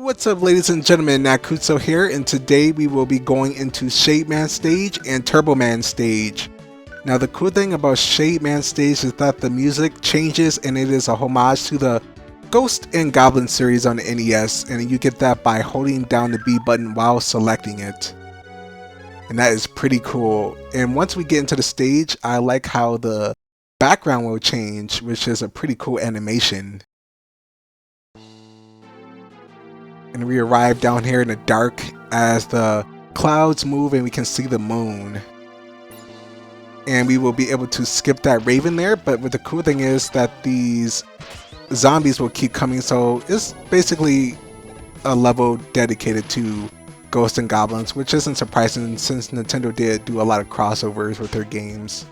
What's up, ladies and gentlemen, Nakusoo here, and today we will be going into Shade Man stage and Turbo Man stage. Now the cool thing about Shade Man stage is that the music changes and it is a homage to the Ghost and Goblin series on the NES, and you get that by holding down the B button while selecting it. And that is pretty cool. And once we get into the stage, I like how the background will change, which is a pretty cool animation. And we arrive down here in the dark as the clouds move and we can see the moon. And we will be able to skip that raven there, but what the cool thing is that these zombies will keep coming, so it's basically a level dedicated to Ghosts and Goblins, which isn't surprising since Nintendo did do a lot of crossovers with their games.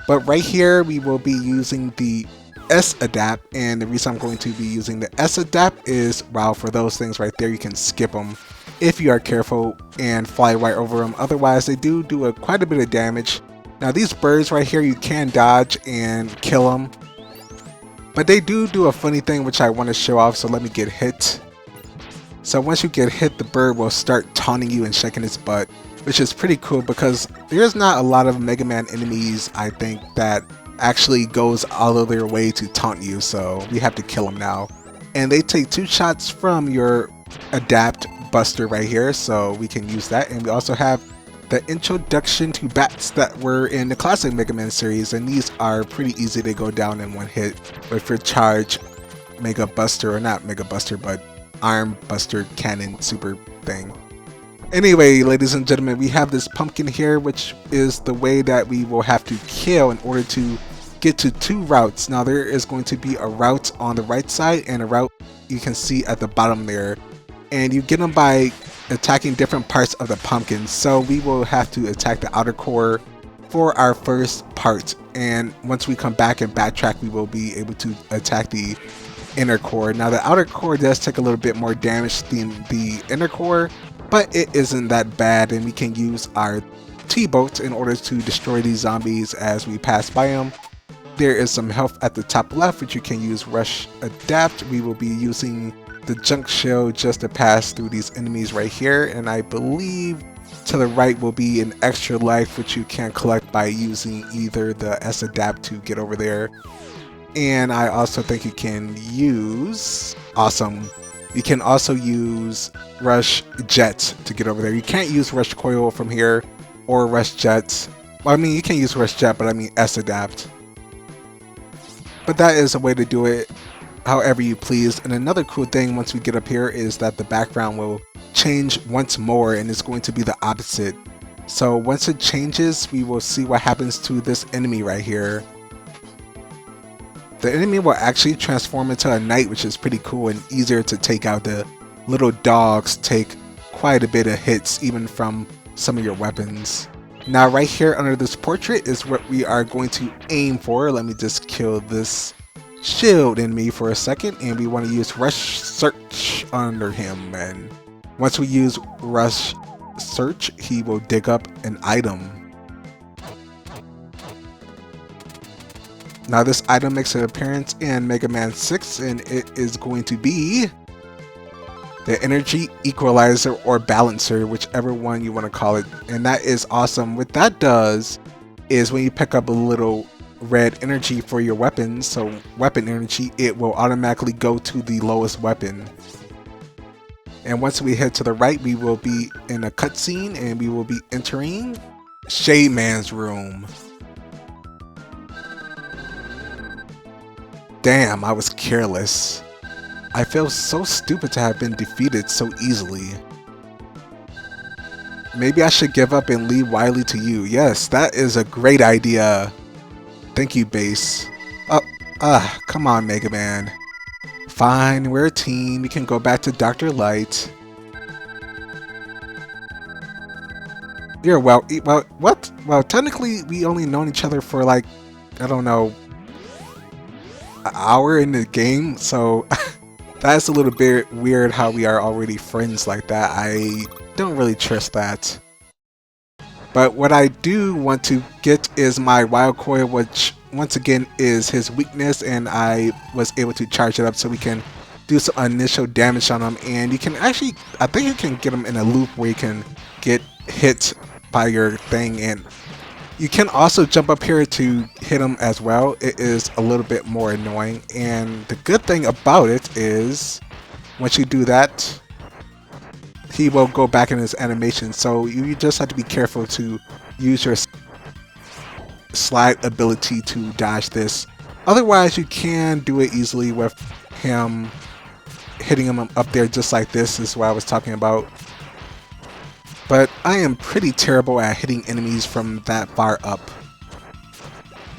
But right here we will be using the S-Adapt, and the reason I'm going to be using the S-Adapt is, well, for those things right there, you can skip them if you are careful and fly right over them. Otherwise, they do quite a bit of damage. Now these birds right here, you can dodge and kill them, but they do a funny thing which I want to show off, so let me get hit. So once you get hit, the bird will start taunting you and shaking its butt, which is pretty cool because there's not a lot of Mega Man enemies, I think, that actually goes all of their way to taunt you, so we have to kill them now. And they take 2 shots from your Adapt Buster right here, so we can use that. And we also have the introduction to bats that were in the classic Mega Man series, and these are pretty easy to go down in one hit with your charge Mega Buster, or not Mega Buster, but Arm Buster Cannon Super thing. Anyway, ladies and gentlemen, we have this pumpkin here, which is the way that we will have to kill in order to get to 2 routes. Now there is going to be a route on the right side and a route you can see at the bottom there. And you get them by attacking different parts of the pumpkin. So we will have to attack the outer core for our first part. And once we come back and backtrack, we will be able to attack the inner core. Now the outer core does take a little bit more damage than the inner core, but it isn't that bad, and we can use our T-boats in order to destroy these zombies as we pass by them. There is some health at the top left, which you can use Rush Adapt. We will be using the junk shell just to pass through these enemies right here, and I believe to the right will be an extra life, which you can collect by using either the S-Adapt to get over there. And I also think you can use, awesome, you can also use Rush Jet to get over there. You can't use Rush Coil from here or Rush Jet. Well, I mean, you can use Rush Jet, but I mean S-Adapt. But that is a way to do it however you please. And another cool thing once we get up here is that the background will change once more, and it's going to be the opposite. So once it changes, we will see what happens to this enemy right here. The enemy will actually transform into a knight, which is pretty cool and easier to take out. The little dogs take quite a bit of hits even from some of your weapons. Now right here under this portrait is what we are going to aim for. Let me just kill this shield enemy for a second, and we want to use Rush Search under him. And once we use Rush Search, he will dig up an item. Now this item makes an appearance in Mega Man 6, and it is going to be the Energy Equalizer or Balancer, whichever one you want to call it. And that is awesome. What that does is when you pick up a little red energy for your weapons, so weapon energy, it will automatically go to the lowest weapon. And once we head to the right, we will be in a cutscene and we will be entering Shade Man's room. Damn, I was careless. I feel so stupid to have been defeated so easily. Maybe I should give up and leave Wily to you. Yes, that is a great idea. Thank you, Bass. Come on, Mega Man. Fine, we're a team. We can go back to Dr. Light. You're what? Well, technically, we only known each other for like, I don't know, an hour in the game, so that's a little bit weird how we are already friends like that. I don't really trust that. But what I do want to get is my Wild Coil, which once again is his weakness, and I was able to charge it up so we can do some initial damage on him, and you can actually, I think you can get him in a loop where you can get hit by your thing, and you can also jump up here to hit him as well. It is a little bit more annoying, and the good thing about it is once you do that, he will go back in his animation, so you just have to be careful to use your slide ability to dodge this. Otherwise, you can do it easily with him hitting him up there just like this is what I was talking about. But I am pretty terrible at hitting enemies from that far up.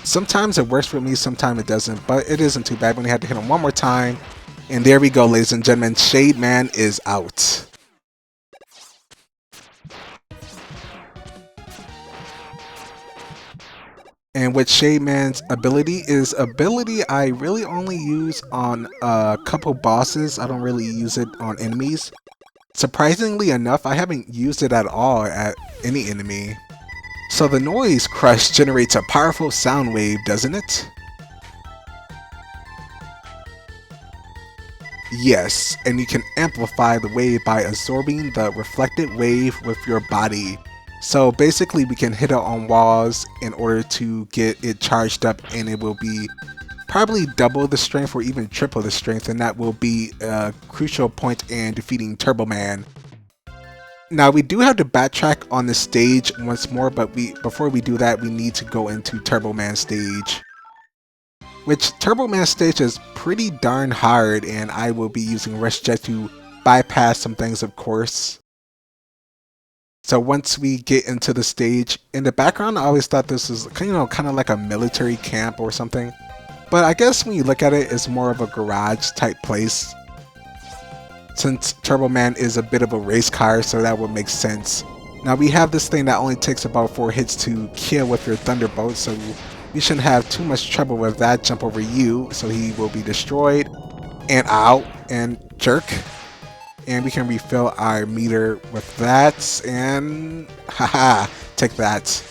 Sometimes it works for me, sometimes it doesn't, but it isn't too bad when you have to hit him one more time. And there we go, ladies and gentlemen, Shade Man is out. And with Shade Man's ability I really only use on a couple bosses. I don't really use it on enemies. Surprisingly enough, I haven't used it at all at any enemy. So the Noise Crush generates a powerful sound wave, doesn't it? Yes, and you can amplify the wave by absorbing the reflected wave with your body. So basically we can hit it on walls in order to get it charged up, and it will be probably double the strength or even triple the strength, and that will be a crucial point in defeating Turbo Man. Now we do have to backtrack on the stage once more, but before we do that we need to go into Turbo Man stage. Which Turbo Man stage is pretty darn hard, and I will be using Rush Jet to bypass some things, of course. So once we get into the stage, in the background I always thought this was, kind of like a military camp or something. But I guess when you look at it, it's more of a garage type place. Since Turbo Man is a bit of a race car, so that would make sense. Now we have this thing that only takes about 4 hits to kill with your Thunderbolt, so you shouldn't have too much trouble with that. Jump over you, so he will be destroyed. And out, and jerk. And we can refill our meter with that, and haha, take that.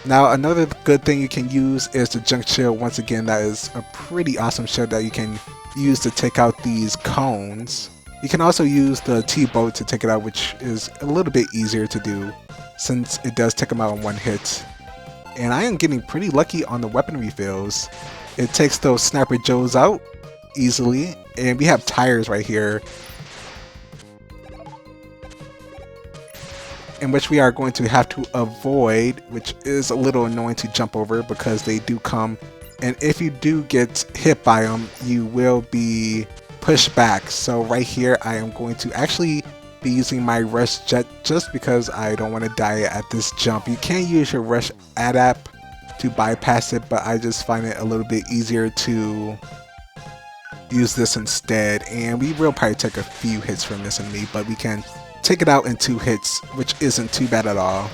Now another good thing you can use is the junk shield. Once again, that is a pretty awesome shield that you can use to take out these cones. You can also use the T-boat to take it out, which is a little bit easier to do since it does take them out in one hit. And I am getting pretty lucky on the weapon refills. It takes those Sniper Joes out easily, and we have tires right here, in which we are going to have to avoid, which is a little annoying to jump over because they do come, and if you do get hit by them, you will be pushed back. So right here I am going to actually be using my Rush Jet just because I don't want to die at this jump. You can use your Rush Adapt to bypass it, but I just find it a little bit easier to use this instead, and we will probably take a few hits from this enemy, but we can take it out in 2 hits, which isn't too bad at all.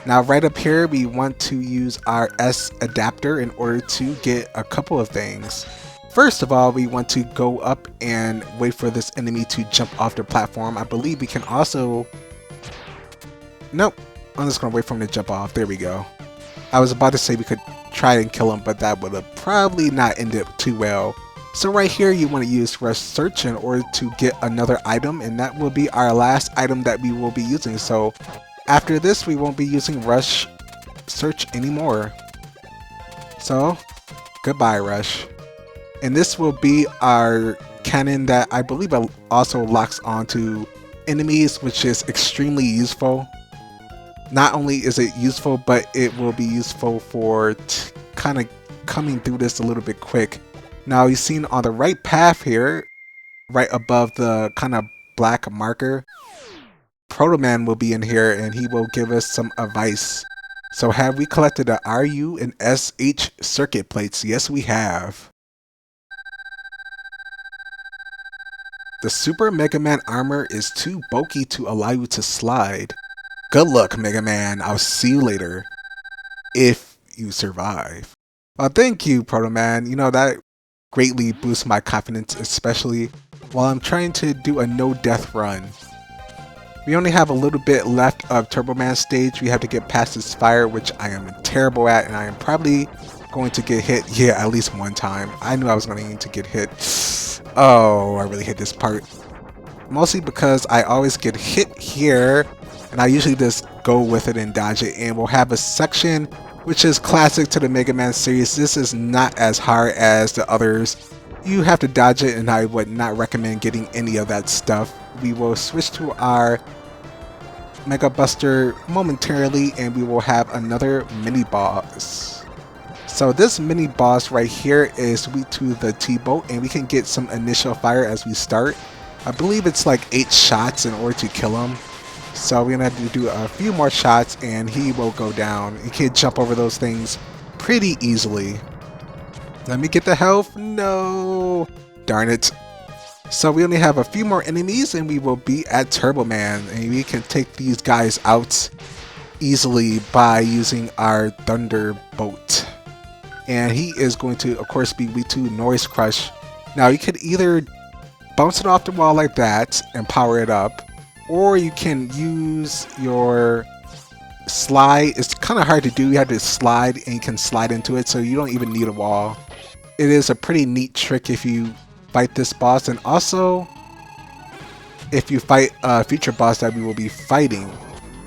Now right up here we want to use our S adapter in order to get a couple of things. First of all, we want to go up and wait for this enemy to jump off the platform. I believe we can also... Nope, I'm just going to wait for him to jump off. There we go. I was about to say we could try and kill him, but that would have probably not ended too well. So right here you want to use Rush Search in order to get another item, and that will be our last item that we will be using. So after this we won't be using Rush Search anymore. So goodbye Rush. And this will be our cannon that I believe also locks onto enemies, which is extremely useful. Not only is it useful, but it will be useful for kind of coming through this a little bit quick. Now you've seen on the right path here, right above the kind of black marker, Proto Man will be in here and he will give us some advice. So have we collected the RU and SH circuit plates? Yes we have. The Super Mega Man armor is too bulky to allow you to slide. Good luck, Mega Man. I'll see you later. If you survive. Well, thank you, Proto Man. You know, that greatly boosts my confidence, especially while I'm trying to do a no-death run. We only have a little bit left of Turbo Man stage. We have to get past this fire, which I am terrible at, and I am probably going to get hit, yeah, at least one time. I knew I was going to need to get hit. Oh, I really hate this part. Mostly because I always get hit here, and I usually just go with it and dodge it, and we'll have a section which is classic to the Mega Man series. This is not as hard as the others. You have to dodge it, and I would not recommend getting any of that stuff. We will switch to our Mega Buster momentarily, and we will have another mini boss. So this mini boss right here is weak to the T-Boat, and we can get some initial fire as we start. I believe it's like 8 shots in order to kill him. So we're gonna have to do a few more shots and he will go down. You can jump over those things pretty easily. Let me get the health. No! Darn it. So we only have a few more enemies and we will be at Turbo Man. And we can take these guys out easily by using our Thunderbolt. And he is going to, of course, be weak to Noise Crush. Now you could either bounce it off the wall like that and power it up, or you can use your slide. It's kind of hard to do. You have to slide and you can slide into it, so you don't even need a wall. It is a pretty neat trick if you fight this boss, and also if you fight a future boss that we will be fighting.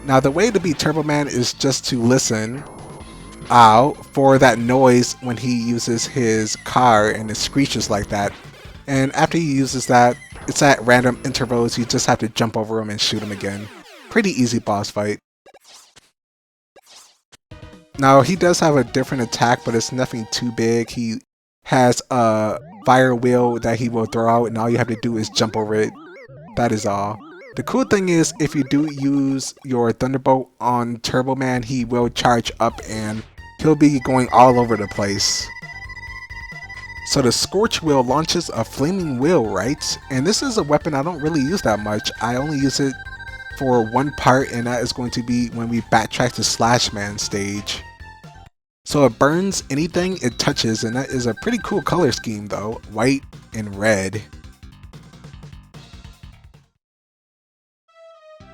Now the way to beat Turbo Man is just to listen out for that noise when he uses his car and it screeches like that. And after he uses that, it's at random intervals. You just have to jump over him and shoot him again. Pretty easy boss fight. Now he does have a different attack, but it's nothing too big. He has a fire wheel that he will throw out, and all you have to do is jump over it. That is all. The cool thing is, if you do use your Thunderbolt on Turbo Man, he will charge up and he'll be going all over the place. So the Scorch Wheel launches a flaming wheel, right? And this is a weapon I don't really use that much. I only use it for one part, and that is going to be when we backtrack to Slash Man stage. So it burns anything it touches, and that is a pretty cool color scheme though. White and red.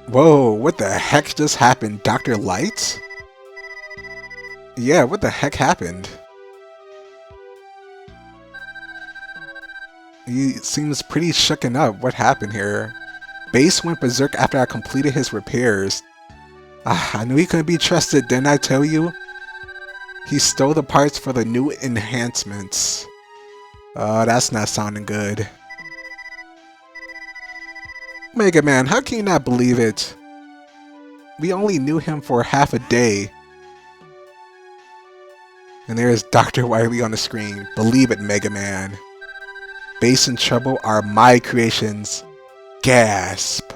Whoa, what the heck just happened? Dr. Light? Yeah, what the heck happened? He seems pretty shooken up. What happened here? Bass went berserk after I completed his repairs. I knew he couldn't be trusted, didn't I tell you? He stole the parts for the new enhancements. That's not sounding good. Mega Man, how can you not believe it? We only knew him for half a day. And there's Dr. Wily on the screen. Believe it, Mega Man. Bass and Trouble are my creations. Gasp.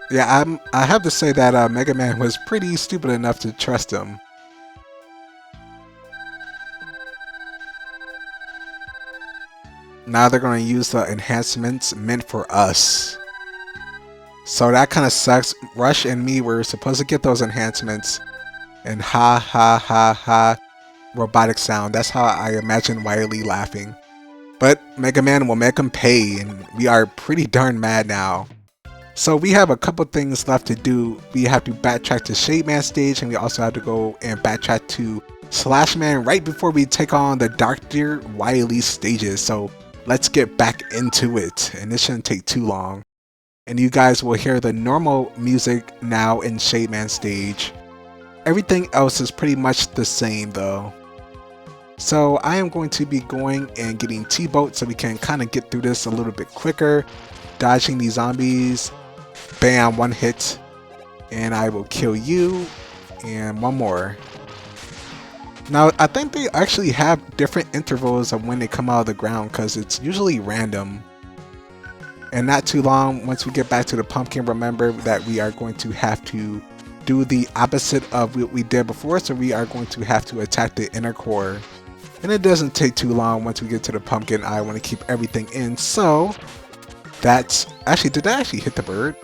Yeah, I have to say that Mega Man was pretty stupid enough to trust him. Now they're going to use the enhancements meant for us. So that kind of sucks. Rush and me were supposed to get those enhancements. And ha ha ha ha. Robotic sound. That's how I imagine Wily laughing. But Mega Man will make him pay, and we are pretty darn mad now. So we have a couple things left to do. We have to backtrack to Shade Man stage, and we also have to go and backtrack to Slash Man right before we take on the Dr. Wily stages. So let's get back into it, and this shouldn't take too long. And you guys will hear the normal music now in Shade Man stage. Everything else is pretty much the same though. So I am going to be going and getting T-Boat so we can kind of get through this a little bit quicker. Dodging these zombies. Bam, one hit. And I will kill you. And one more. Now I think they actually have different intervals of when they come out of the ground, because it's usually random. And not too long, once we get back to the pumpkin, remember that we are going to have to do the opposite of what we did before. So we are going to have to attack the inner core. And it doesn't take too long once we get to the pumpkin. I want to keep everything in. So that's actually, did that actually hit the bird?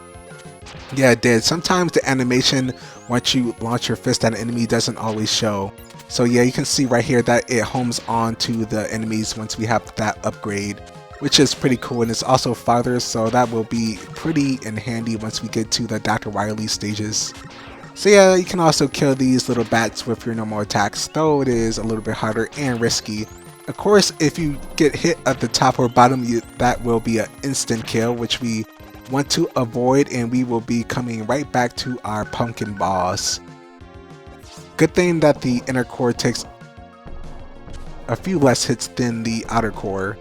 Yeah, it did. Sometimes the animation once you launch your fist at an enemy doesn't always show. So yeah, you can see right here that it homes on to the enemies once we have that upgrade, which is pretty cool. And it's also farther, so that will be pretty and handy once we get to the Dr. Wily stages. So yeah, you can also kill these little bats with your normal attacks, though it is a little bit harder and risky. Of course, if you get hit at the top or bottom, that will be an instant kill, which we want to avoid, and we will be coming right back to our pumpkin boss. Good thing that the inner core takes a few less hits than the outer core.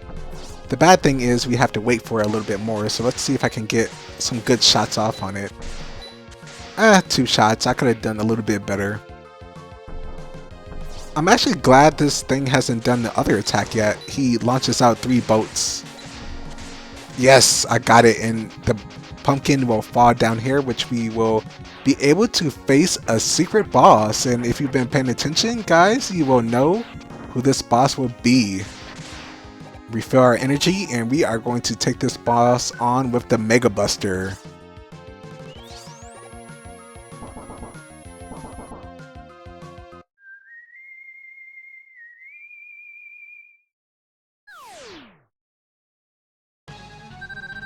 The bad thing is we have to wait for a little bit more, so let's see if I can get some good shots off on it. 2 shots. I could have done a little bit better. I'm actually glad this thing hasn't done the other attack yet. He launches out 3 boats. Yes, I got it, and the pumpkin will fall down here, which we will be able to face a secret boss. And if you've been paying attention, guys, you will know who this boss will be. Refill our energy, and we are going to take this boss on with the Mega Buster.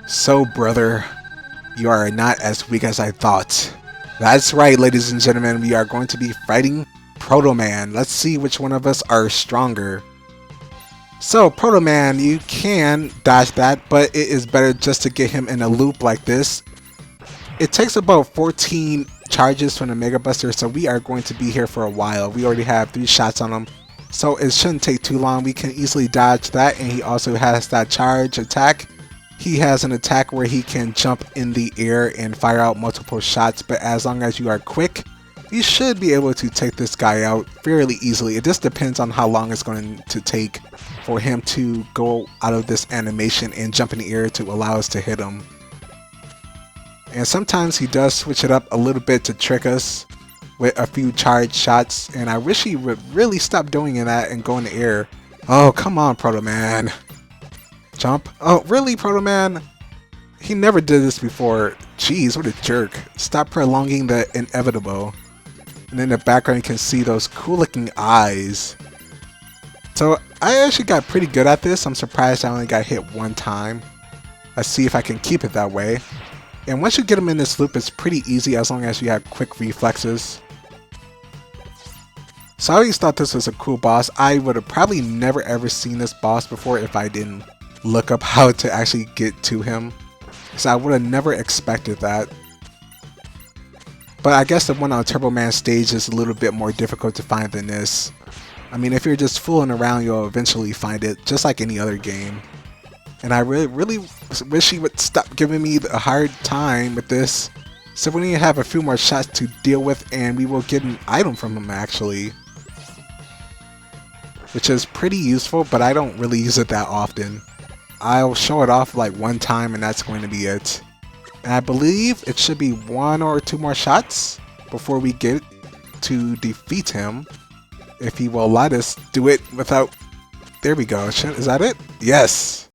So, brother, you are not as weak as I thought. That's right, ladies and gentlemen, we are going to be fighting Proto Man. Let's see which one of us are stronger. So, Proto Man, you can dodge that, but it is better just to get him in a loop like this. It takes about 14 charges from the Mega Buster, so we are going to be here for a while. We already have 3 shots on him, so it shouldn't take too long. We can easily dodge that, and he also has that charge attack. He has an attack where he can jump in the air and fire out multiple shots, but as long as you are quick, you should be able to take this guy out fairly easily. It just depends on how long it's going to take for him to go out of this animation and jump in the air to allow us to hit him. And sometimes he does switch it up a little bit to trick us with a few charged shots, and I wish he would really stop doing that and go in the air. Oh, come on, Proto Man. Jump. Oh, really, Proto Man? He never did this before. Jeez, what a jerk. Stop prolonging the inevitable. And in the background, you can see those cool looking eyes. So, I actually got pretty good at this. I'm surprised I only got hit 1 time. Let's see if I can keep it that way. And once you get him in this loop, it's pretty easy as long as you have quick reflexes. So I always thought this was a cool boss. I would have probably never ever seen this boss before if I didn't look up how to actually get to him. So I would have never expected that. But I guess the one on Turbo Man stage is a little bit more difficult to find than this. I mean, if you're just fooling around, you'll eventually find it, just like any other game. And I really wish he would stop giving me a hard time with this. So we need to have a few more shots to deal with, and we will get an item from him actually. Which is pretty useful, but I don't really use it that often. I'll show it off like 1 time and that's going to be it. And I believe it should be 1 or 2 more shots before we get to defeat him. If he will let us do it without... There we go. Is that it? Yes!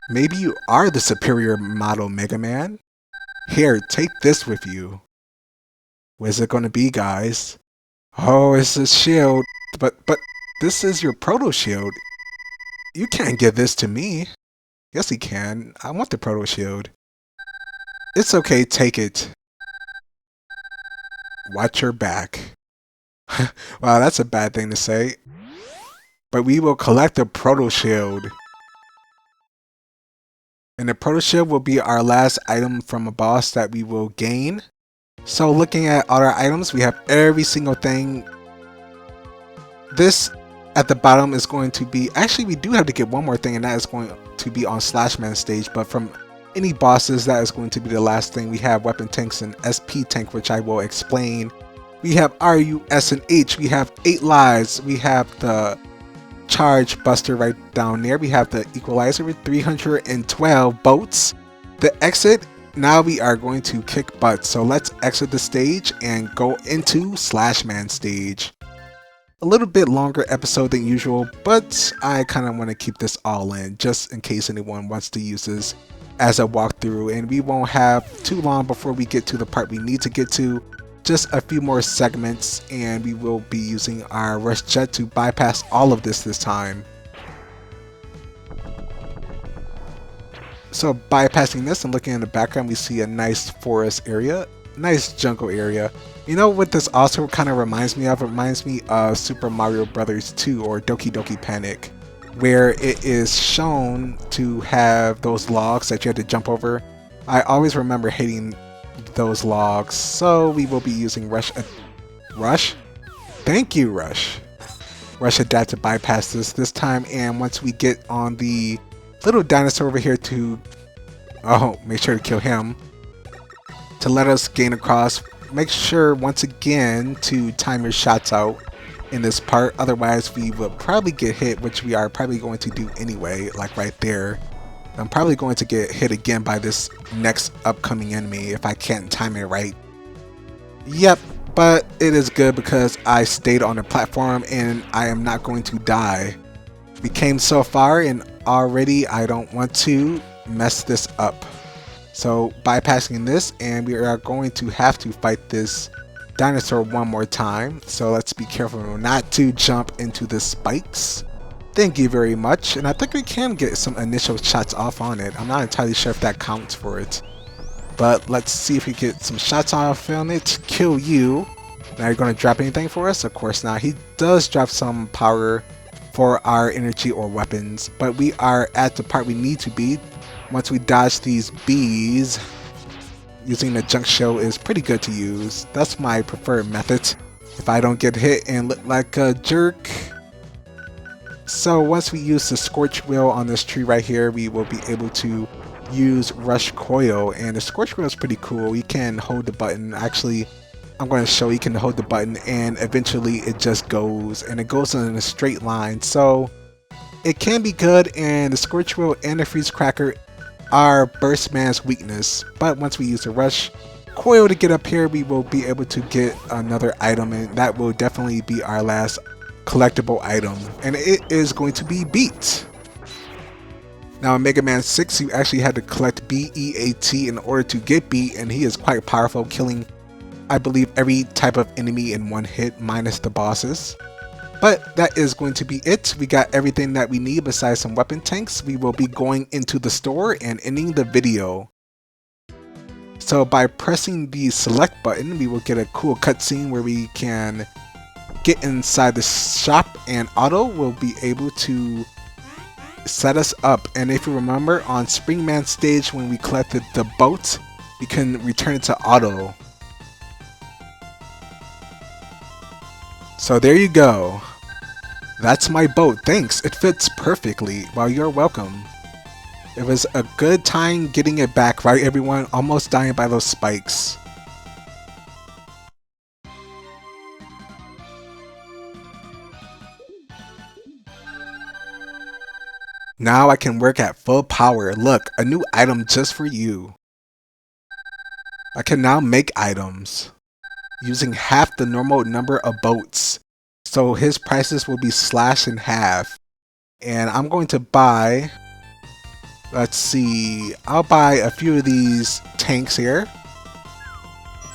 Maybe you are the superior model Mega Man? Here, take this with you. Where's it going to be, guys? Oh, it's a shield. But this is your Proto Shield. You can't give this to me. Yes, he can. I want the Proto Shield. It's okay, take it. Watch your back. Wow, that's a bad thing to say. But we will collect the Proto Shield. And the Proto Shield will be our last item from a boss that we will gain. So looking at all our items, we have every single thing. This at the bottom is going to be... Actually, we do have to get one more thing, and that is going to be on Slashman stage. But from any bosses, that is going to be the last thing. We have Weapon Tanks and SP Tank, which I will explain. We have RU, S, and H. We have 8 lives. We have the Charge Buster right down there. We have the Equalizer with 312 boats. The exit, now we are going to kick butt. So let's exit the stage and go into Slashman stage. A little bit longer episode than usual, but I kind of want to keep this all in just in case anyone wants to use this as a walkthrough, and we won't have too long before we get to the part we need to get to. Just a few more segments and we will be using our Rush Jet to bypass all of this time. So bypassing this and looking in the background, we see a nice forest area, nice jungle area. You know what this also kind of reminds me of? It reminds me of Super Mario Brothers 2 or Doki Doki Panic, where it is shown to have those logs that you had to jump over. I always remember hating those logs, so we will be using Rush? Thank you, Rush. Rush Adapt to bypass this time, and once we get on the little dinosaur over here to... Oh, make sure to kill him. To let us gain across, make sure once again to time your shots out in this part, otherwise we will probably get hit, which we are probably going to do anyway, like right there. I'm probably going to get hit again by this next upcoming enemy if I can't time it right. Yep, but it is good because I stayed on the platform and I am not going to die. We came so far and already I don't want to mess this up. So bypassing this, and we are going to have to fight this dinosaur one more time. So let's be careful not to jump into the spikes. Thank you very much, and I think we can get some initial shots off on it. I'm not entirely sure if that counts for it. But let's see if we get some shots off on it. Kill you. Now you're going to drop anything for us? Of course not. He does drop some power for our energy or weapons, but we are at the part we need to be. Once we dodge these bees, using the junk shell is pretty good to use. That's my preferred method if I don't get hit and look like a jerk. So once we use the scorch wheel on this tree right here, we will be able to use rush coil, and the scorch wheel is pretty cool. You can hold the button. Actually, I'm going to show you can hold the button and eventually it just goes, and it goes in a straight line. So it can be good, and the scorch wheel and the freeze cracker are Burst Man's weakness, but once we use the rush coil to get up here, we will be able to get another item, and that will definitely be our last collectible item, and it is going to be Beat. Now in Mega Man 6, you actually had to collect BEAT in order to get Beat, and he is quite powerful, killing I believe every type of enemy in one hit minus the bosses. But that is going to be it. We got everything that we need besides some weapon tanks. We will be going into the store and ending the video. So by pressing the select button, we will get a cool cutscene where we can get inside the shop, and Auto will be able to set us up. And if you remember, on Springman stage when we collected the boat, we can return it to Auto. So there you go. That's my boat, thanks, it fits perfectly. Well, you're welcome. It was a good time getting it back, right everyone? Almost dying by those spikes. Now I can work at full power. Look, a new item just for you. I can now make items using half the normal number of boats. So his prices will be slashed in half. And I'm going to buy, let's see, I'll buy a few of these tanks here.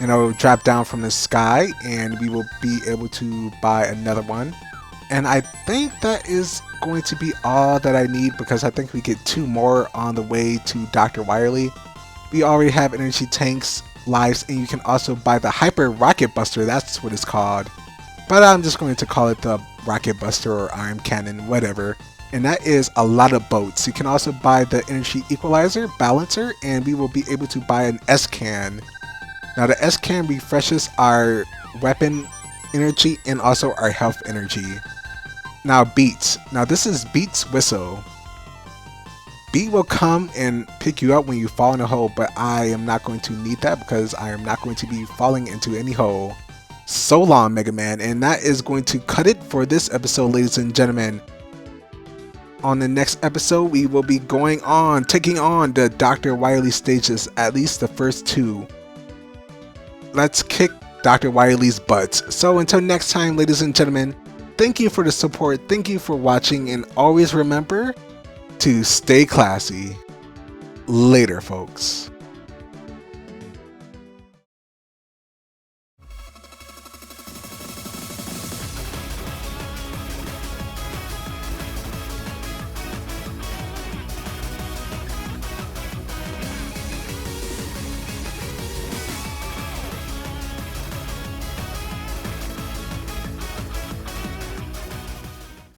And it'll drop down from the sky, and we will be able to buy another one. And I think that is going to be all that I need, because I think we get 2 more on the way to Dr. Wily. We already have energy tanks, lives, and you can also buy the Hyper Rocket Buster, that's what it's called. But I'm just going to call it the Rocket Buster or Iron Cannon, whatever. And that is a lot of boats. You can also buy the Energy Equalizer, Balancer, and we will be able to buy an S-Can. Now the S-Can refreshes our weapon energy and also our health energy. Now Beats. Now this is Beats' whistle. Beat will come and pick you up when you fall in a hole, but I am not going to need that because I am not going to be falling into any hole. So long, Mega Man, and that is going to cut it for this episode, ladies and gentlemen. On the next episode, we will be taking on the Dr. Wily stages, at least the first 2. Let's kick Dr. Wily's butt. So until next time, ladies and gentlemen, thank you for the support, thank you for watching, and always remember to stay classy. Later, folks.